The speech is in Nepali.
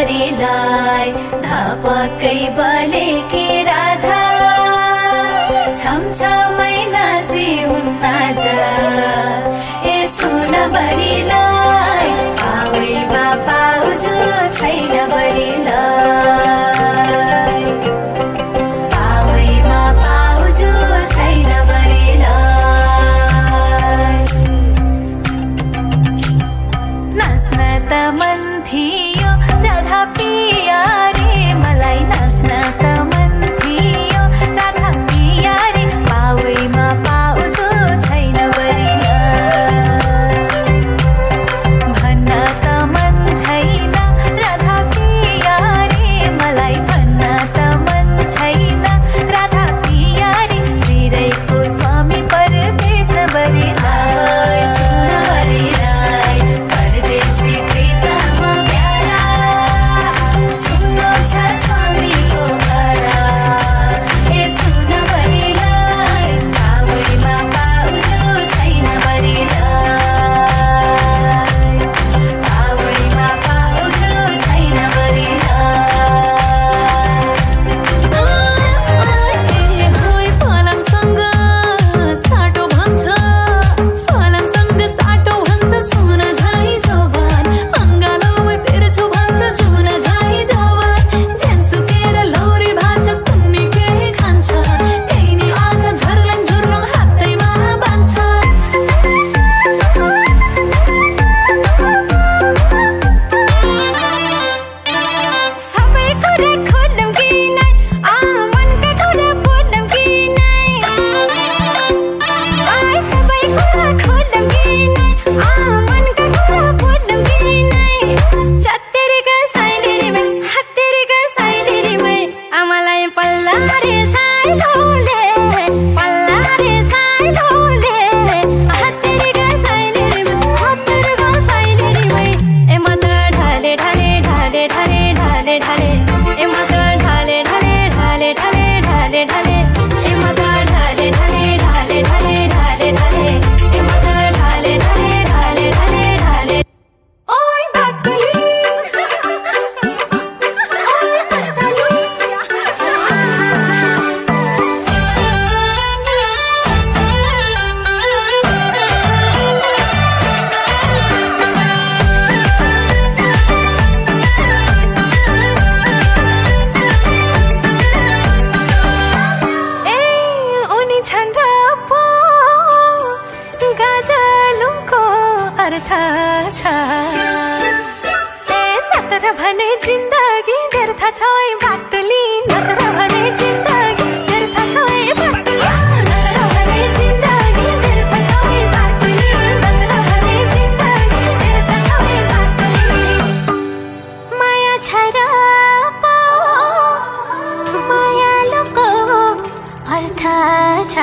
छैनबरीलाई धपक्कै बलेकी राधा छमछमै नाच्दै हुन् नाजा ए सुनबरीलाई पावैमा पाउजु छैनबरीलाई पावैमा पाउजु छैनबरीलाई नाच्न त मन थियो राधा पिया रे मलाई नाच्न त मन थियो राधा पिया रे पावैमा पाउजु छैनबरीलाई भन्न त मन छैन राधा पिया रे मलाई भन्न त मन छैन राधा पिया रे चिरैको स्वामी परदेशबरीलाई सुनबरीलाई परदेशी प्रीतम प्यारा सुन्नु छ स्वामीको घरा ए सुनबरीलाई पावैमा पाउजु छैनबरीलाई पावैमा पाउजु छैनबरीलाई फलामसँग साटो भन्छ फलामसँग साटो भन्छ सुन झै जवान अङ्गालोमै पेर्छु भन्छ जुन झै जवान ज्यान सुकेर लौरी भाछ कुन्नी के खान्छ यिनी आज झर्लङ झुर्लङ हातैमा बान्छ सबै कुरा खोलौँ कि नै मनका कुरा बोलौँ कि नै सबै कुरा खोलौँ कि नै मनका कुरा बोलौँ कि नै चत्तेरीका साइलेरीमै हत्तेरीका साइलेरीमै आमालाई पल्ला रे साइलोले पल्ला रे साइलोले हत्तेरीका साइलेरीमै हत्तेरीका साइलेरीमै ए म त ढाले ढाले ढाले ढाले ढाले ढाले ए म त ढाले ढाले ढाले ढाले ढाले ढाले ए म त ढाले ढाले ढाले ढाले ढाले ढाले ए म त ढाले ढाले ढाले ढाले ढाले ओइ बाटली ए उनी छन् र पो गजलको अर्थ छ ए नत्र भने जिन्दगी व्यर्थ छ ए बाटली नत्र भने जिन्दगी व्यर्थ छ ए बाटली नत्र भने जिन्दगी व्यर्थ छ ए बाटली नत्र भने जिन्दगी व्यर्थ छ ए बाटली माया छ र पो मायालुको अर्थ छ